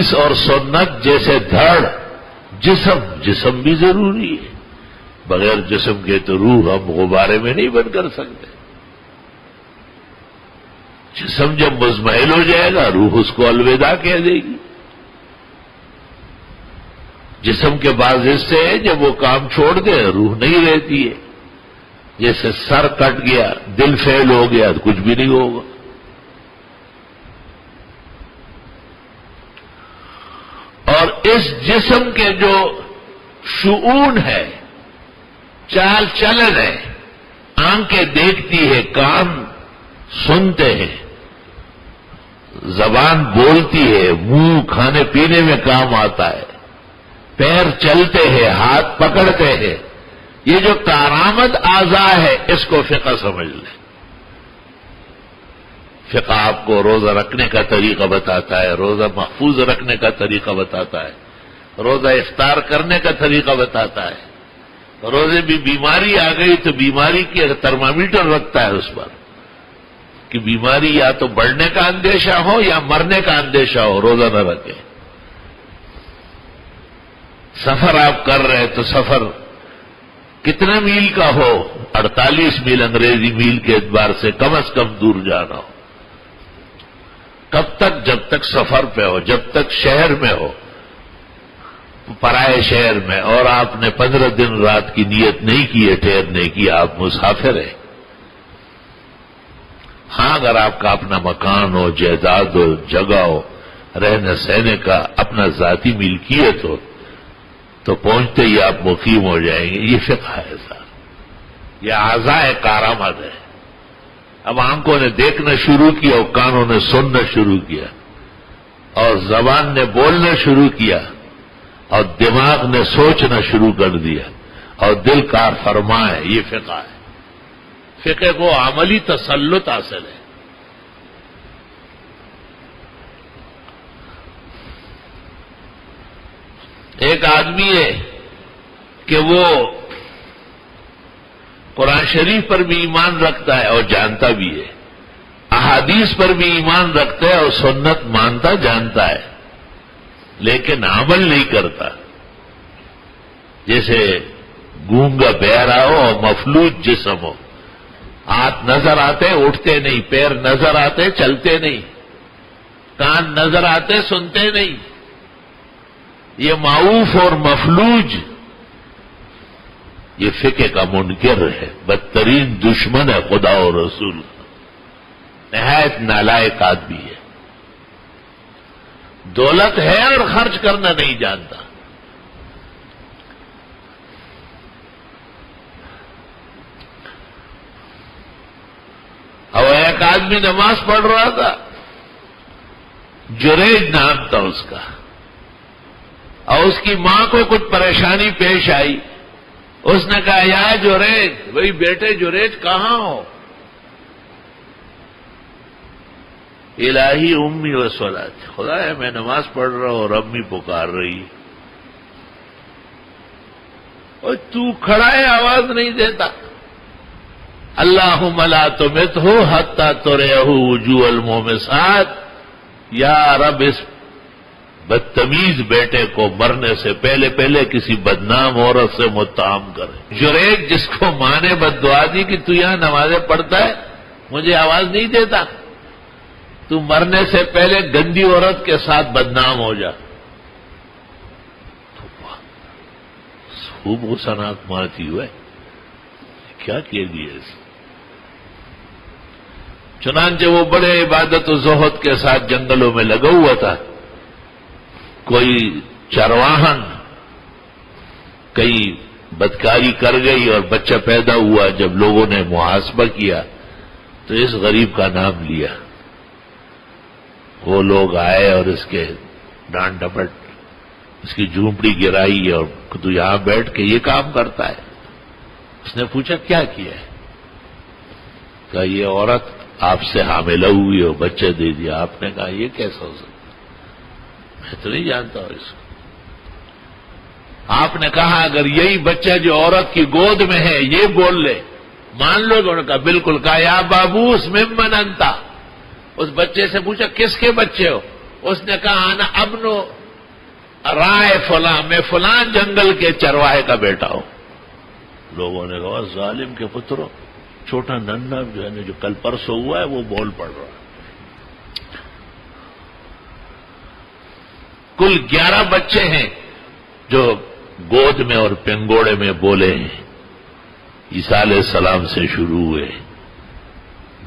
احادیث اور سنت جیسے دھڑ جسم بھی ضروری ہے. بغیر جسم کے تو روح ہم غبارے میں نہیں بند کر سکتے. جسم جب مزمحل ہو جائے گا روح اس کو الوداع کہہ دے گی. جسم کے بعض حصے ہیں جب وہ کام چھوڑ دے روح نہیں رہتی ہے. جیسے سر کٹ گیا دل فیل ہو گیا تو کچھ بھی نہیں ہوگا. اور اس جسم کے جو شؤون ہے چال چلن ہے آنکھیں دیکھتی ہے کان سنتے ہیں زبان بولتی ہے منہ کھانے پینے میں کام آتا ہے پیر چلتے ہیں ہاتھ پکڑتے ہیں. یہ جو کارآمد اعضاء ہے اس کو فقہ سمجھ لیں. فقہ آپ کو روزہ رکھنے کا طریقہ بتاتا ہے روزہ محفوظ رکھنے کا طریقہ بتاتا ہے روزہ افطار کرنے کا طریقہ بتاتا ہے. روزے بھی بیماری آ گئی تو بیماری کی ترمامیٹر رکھتا ہے اس پر کہ بیماری یا تو بڑھنے کا اندیشہ ہو یا مرنے کا اندیشہ ہو روزہ نہ رکھے. سفر آپ کر رہے تو سفر کتنے میل کا ہو 48 میل انگریزی میل کے اعتبار سے کم از کم دور جانا ہو. کب تک؟ جب تک سفر پہ ہو جب تک شہر میں ہو پرائے شہر میں اور آپ نے 15 دن رات کی نیت نہیں کی ہے ٹھہرنے کی آپ مسافر ہیں. ہاں اگر آپ کا اپنا مکان ہو جائیداد ہو جگہ ہو رہنے سہنے کا اپنا ذاتی ملکیت ہو تو پہنچتے ہی آپ مقیم ہو جائیں گے. یہ فقہ ہے سر. یہ اعضاء کارآمد ہے. اب آنکھوں نے دیکھنا شروع کیا اور کانوں نے سننا شروع کیا اور زبان نے بولنا شروع کیا اور دماغ نے سوچنا شروع کر دیا اور دل کار فرما ہے. یہ فقہ ہے. فقہ کو عملی تسلط حاصل ہے. ایک آدمی ہے کہ وہ قرآن شریف پر بھی ایمان رکھتا ہے اور جانتا بھی ہے احادیث پر بھی ایمان رکھتا ہے اور سنت مانتا جانتا ہے لیکن عمل نہیں کرتا. جیسے گونگا بہرا ہو اور مفلوج جسم ہو ہاتھ نظر آتے اٹھتے نہیں پیر نظر آتے چلتے نہیں کان نظر آتے سنتے نہیں. یہ معوف اور مفلوج یہ فقہ کا منکر ہے بدترین دشمن ہے خدا اور رسول نہایت نالائق آدمی ہے. دولت ہے اور خرچ کرنا نہیں جانتا. اور ایک آدمی نماز پڑھ رہا تھا جریج نام تھا اس کا اور اس کی ماں کو کچھ پریشانی پیش آئی. اس نے کہا یا جریج بھائی بیٹے جریج کہاں ہو؟ الہی امی و صلاۃ خدا ہے میں نماز پڑھ رہا ہوں اور امی پکار رہی اور تو کھڑا ہے آواز نہیں دیتا. اللہم لا تمتہ حتی ترہ وجوہ المومسات. یا رب اس بدتمیز بیٹے کو مرنے سے پہلے کسی بدنام عورت سے متہم کرے. جریج جس کو ماں نے بد دعا دی کہ تو یہاں نمازیں پڑھتا ہے مجھے آواز نہیں دیتا تو مرنے سے پہلے گندی عورت کے ساتھ بدنام ہو جا. خوب غصناک ماں تھی ہوئے کیا کہہ دیا اس. چنانچہ وہ بڑے عبادت و زہد کے ساتھ جنگلوں میں لگا ہوا تھا. کوئی چرواہن کئی بدکاری کر گئی اور بچہ پیدا ہوا. جب لوگوں نے محاسبہ کیا تو اس غریب کا نام لیا. وہ لوگ آئے اور اس کے ڈانٹ ڈپٹ اس کی جھونپڑی گرائی اور تو یہاں بیٹھ کے یہ کام کرتا ہے. اس نے پوچھا کیا کیا ہے؟ کہا یہ عورت آپ سے حاملہ ہوئی اور بچے دے دیا. آپ نے کہا یہ کیسا ہو سکتا؟ میں تو نہیں جانتا ہوں اس کو. آپ نے کہا اگر یہی بچہ جو عورت کی گود میں ہے یہ بول لے مان لو. انہوں نے کہا بالکل. کہا یا بابوس ممن انتا. اس بچے سے پوچھا کس کے بچے ہو؟ اس نے کہا انا ابن رائے فلاں، میں فلاں جنگل کے چرواہے کا بیٹا ہوں. لوگوں نے کہا ظالم کے پتروں، چھوٹا ننھا جو ہے نا، جو کل پرسوں ہوا ہے وہ بول پڑ رہا ہے. کل 11 بچے ہیں جو گود میں اور پنگوڑے میں بولے ہیں. عیسیٰ علیہ السلام سے شروع ہوئے.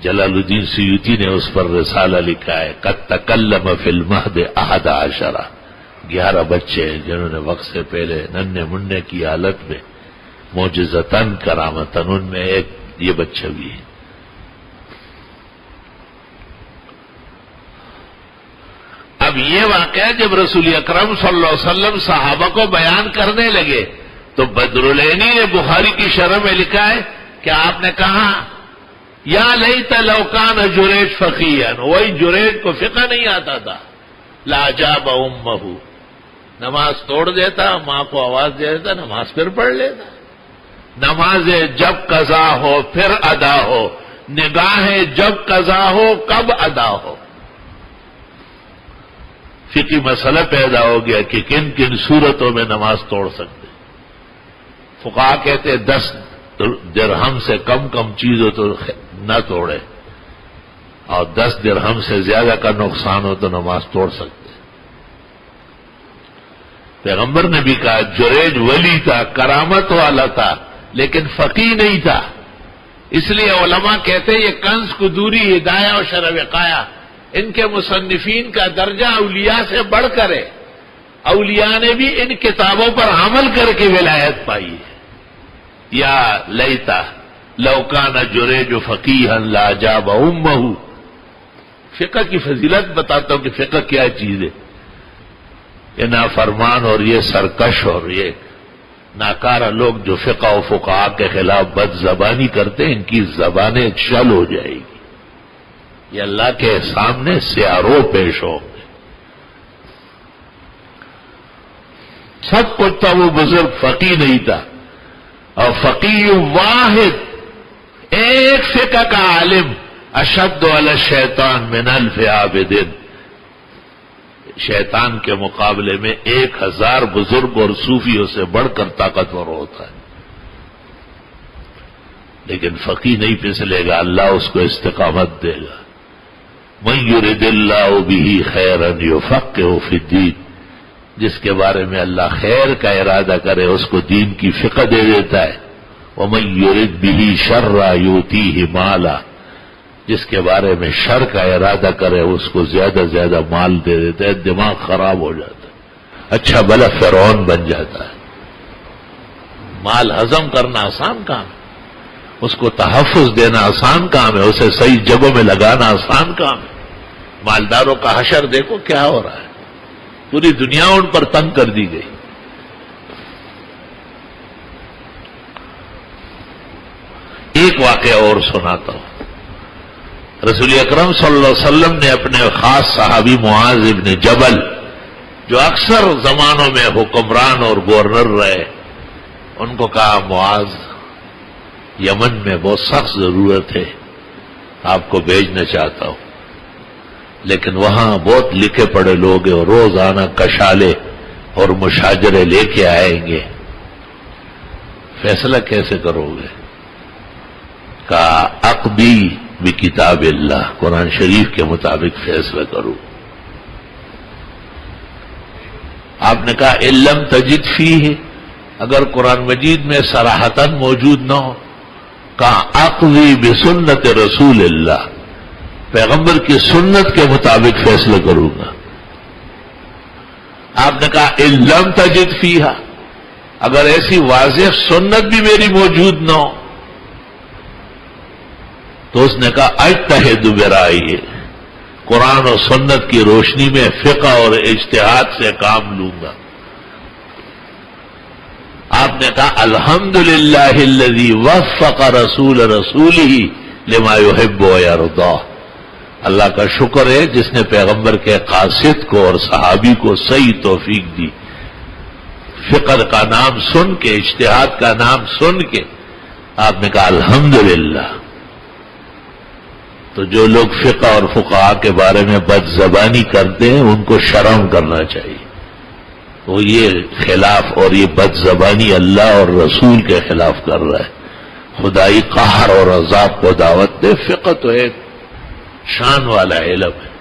جلال الدین سیوطی نے اس پر رسالہ لکھا ہے، قد تکلم فی المہد 11، 11 بچے ہیں جنہوں نے وقت سے پہلے ننھے منڈے کی حالت میں معجزتاً کرامتاً، ان میں ایک یہ بچہ بھی ہے. اب یہ واقعہ جب رسول اکرم صلی اللہ علیہ وسلم صحابہ کو بیان کرنے لگے تو بدرالعینی نے بخاری کی شرح میں لکھا ہے کہ آپ نے کہا یا لیت لو کان جریج فقیہا، وہی جریج کو فقہ نہیں آتا تھا. لاجاب امہ، نماز توڑ دیتا، ماں کو آواز دے دیتا، نماز پھر پڑھ لیتا. نماز جب قضا ہو پھر ادا ہو، نگاہ جب قضا ہو کب ادا ہو. فقہی مسئلہ پیدا ہو گیا کہ کن کن صورتوں میں نماز توڑ سکتے. فقہا کہتے 10 درہم سے کم چیز ہو تو نہ توڑے، اور 10 درہم سے زیادہ کا نقصان ہو تو نماز توڑ سکتے. پیغمبر نے بھی کہا جریج ولی تھا، کرامت والا تھا، لیکن فقیہ نہیں تھا. اس لیے علماء کہتے ہیں یہ کنز قدوری، ہدایہ اور شرح وقایہ، ان کے مصنفین کا درجہ اولیاء سے بڑھ کر ہے. اولیاء نے بھی ان کتابوں پر عمل کر کے ولایت پائی ہے. یا لیتا لو کان جریج فقیہا لاجاب امہ. فقہ کی فضیلت بتاتا ہوں کہ فقہ کیا چیز ہے. یہ نافرمان اور یہ سرکش اور یہ ناکارہ لوگ جو فقہ و فقہا کے خلاف بد زبانی کرتے ہیں، ان کی زبانیں چل ہو جائے گی. یہ اللہ کے سامنے سیارو پیش ہو. سب کچھ تھا، وہ بزرگ فقیہ نہیں تھا. اور فقیہ واحد، ایک فقہ کا عالم اشد علی الشیطان من 1000 عابد. شیطان کے مقابلے میں 1000 بزرگ اور صوفیوں سے بڑھ کر طاقتور ہوتا ہے. لیکن فقیہ نہیں پھسلے گا، اللہ اس کو استقامت دے گا. من یرد اللہ بہ خیرا یفقہہ فی الدین، جس کے بارے میں اللہ خیر کا ارادہ کرے اس کو دین کی فقہ دے دیتا ہے. ومن یرد بہ شرا یؤتیہ مالا، جس کے بارے میں شر کا ارادہ کرے اس کو زیادہ زیادہ مال دے دیتا ہے. دماغ خراب ہو جاتا ہے، اچھا بھلا فرعون بن جاتا ہے. مال ہضم کرنا آسان کام ہے، اس کو تحفظ دینا آسان کام ہے، اسے صحیح جگہوں میں لگانا آسان کام ہے. مالداروں کا حشر دیکھو کیا ہو رہا ہے، پوری دنیا ان پر تنگ کر دی گئی. ایک واقعہ اور سناتا ہوں. رسول اکرم صلی اللہ علیہ وسلم نے اپنے خاص صحابی معاذ ابن جبل، جو اکثر زمانوں میں حکمران اور گورنر رہے، ان کو کہا معاذ یمن میں بہت سخت ضرورت ہے، آپ کو بھیجنا چاہتا ہوں، لیکن وہاں بہت لکھے پڑے لوگ ہیں اور روزانہ کشالے اور مشاجرے لے کے آئیں گے، فیصلہ کیسے کرو گے؟ کہا اقضی بکتاب اللہ، قرآن شریف کے مطابق فیصلہ کرو. آپ نے کہا ان لم تجد فیہ، اگر قرآن مجید میں صراحتاً موجود نہ ہو، کہا اقضی بسنت رسول اللہ، پیغمبر کی سنت کے مطابق فیصلہ کروں گا. آپ نے کہا ان لم تجد فیہا، اگر ایسی واضح سنت بھی میری موجود نہ ہو، تو اس نے کہا اجتہد برائے، قرآن و سنت کی روشنی میں فقہ اور اجتہاد سے کام لوں گا. آپ نے کہا الحمدللہ الذی وفق رسول رسولہ لما یحب ویرضی، اللہ کا شکر ہے جس نے پیغمبر کے قاصد کو اور صحابی کو صحیح توفیق دی. فقہ کا نام سن کے، اجتہاد کا نام سن کے آپ نے کہا الحمدللہ. تو جو لوگ فقہ اور فقہا کے بارے میں بد زبانی کرتے ہیں ان کو شرم کرنا چاہیے. وہ یہ خلاف اور یہ بد زبانی اللہ اور رسول کے خلاف کر رہا ہے. خدائی قہر اور عذاب کو دعوت دے. فقہ تو ایک شان والا علم ہے.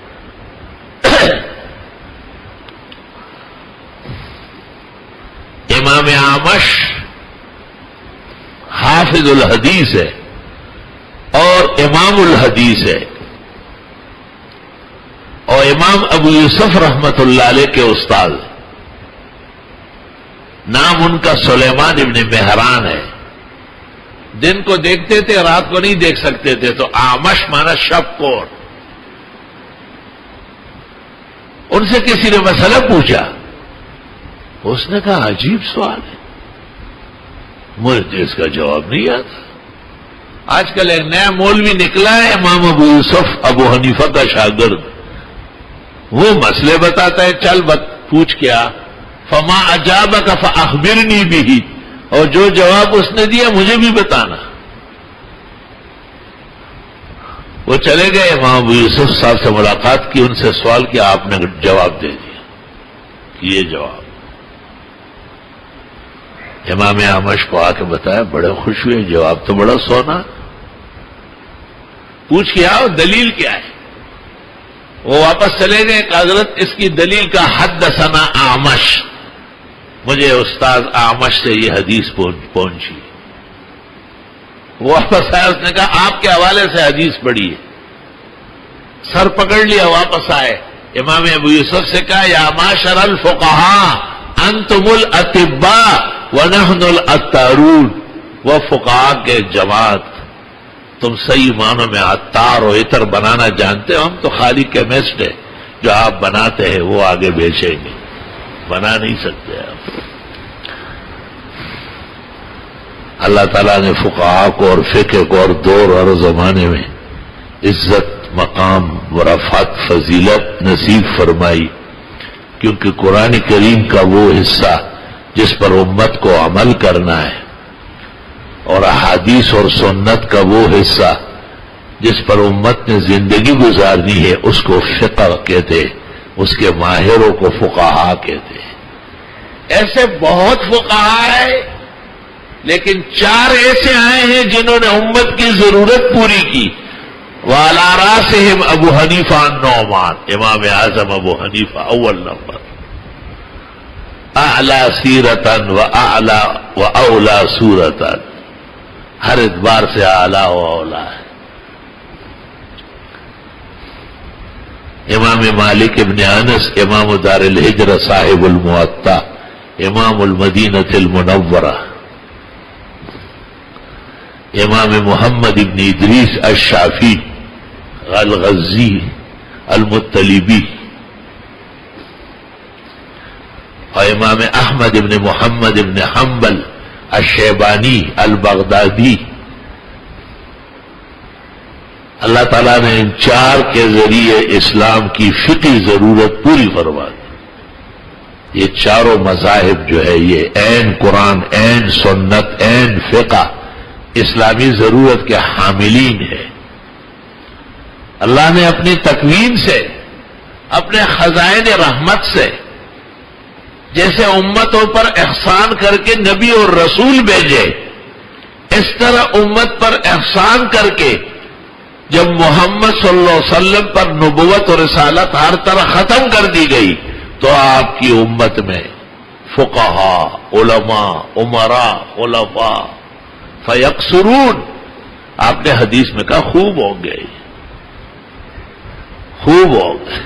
امام اعمش حافظ الحدیث ہے اور امام الحدیث ہے، اور امام ابو یوسف رحمت اللہ علیہ کے استاد، نام ان کا سلیمان ابن مہران ہے. دن کو دیکھتے تھے، رات کو نہیں دیکھ سکتے تھے، تو آمش مانا شب کور. ان سے کسی نے مسئلہ پوچھا، اس نے کہا عجیب سوال ہے، مجھے اس کا جواب نہیں آتا. آج کل ایک نیا مولوی نکلا ہے امام ابو یوسف ابو حنیفہ کا شاگرد، وہ مسئلے بتاتا ہے، چل پوچھ کیا، فما اجابک فاخبرنی بھی، اور جو جواب اس نے دیا مجھے بھی بتانا. وہ چلے گئے، امام ابو یوسف صاحب سے ملاقات کی، ان سے سوال کیا، آپ نے جواب دے دیا کہ یہ جواب. امام اعمش کو آ کے بتایا، بڑے خوش ہوئے، جواب تو بڑا سونا. پوچھ کے آؤ دلیل کیا ہے. وہ واپس چلے گئے کہ حضرت اس کی دلیل کا حدثنا اعمش، مجھے استاد اعمش سے یہ حدیث پہنچی. وہ واپس آیا، اس نے کہا آپ کے حوالے سے حدیث پڑھی ہے. سر پکڑ لیا، واپس آئے، امام ابو یوسف سے کہا یا معاشر الفقہاء انتم الاطباء ونحن العطارون. وہ فقہاء کے جماعت، تم صحیح معنوں میں عطار و عطر بنانا جانتے ہو، ہم تو خالی کیمسٹ ہے، جو آپ بناتے ہیں وہ آگے بیچیں گے، بنا نہیں سکتے آپ. اللہ تعالیٰ نے فقہاء کو اور فقہ کو اور دور اور زمانے میں عزت، مقام، ورفعت، فضیلت نصیب فرمائی، کیونکہ قرآن کریم کا وہ حصہ جس پر امت کو عمل کرنا ہے، اور احادیث اور سنت کا وہ حصہ جس پر امت نے زندگی گزارنی ہے، اس کو فقہ کہتے، اس کے ماہروں کو فقہاء کہتے. ایسے بہت فقہاء ہیں، لیکن 4 ایسے آئے ہیں جنہوں نے امت کی ضرورت پوری کی. وعلی راسہم ابو حنیفہ النعمان، امام اعظم ابو حنیفہ اول نمبر، اعلی سیرتاً و اعلی و اولا صورتاً، ہر اعتبار سے اعلی و اولا ہے. امام مالک ابن انس، امام دار الہجرہ صاحب الموطا، امام المدینہ المنورہ، امام محمد ابن ادریس الشافعی الغزی المطلبی، اور امام احمد ابن محمد ابن حنبل الشیبانی البغدادی. اللہ تعالیٰ نے ان 4 کے ذریعے اسلام کی فقہی ضرورت پوری فرما دی. یہ چاروں مذاہب جو ہے یہ عین قرآن، عین سنت، عین فقہ، اسلامی ضرورت کے حاملین ہے. اللہ نے اپنی تکوین سے، اپنے خزائن رحمت سے، جیسے امتوں پر احسان کر کے نبی اور رسول بھیجے، اس طرح امت پر احسان کر کے جب محمد صلی اللہ علیہ وسلم پر نبوت اور رسالت ہر طرح ختم کر دی گئی، تو آپ کی امت میں فقہاء، علماء، امراء، خلفاء فیکثرون. آپ نے حدیث میں کہا خوب ہوں گے، خوب ہوں گے.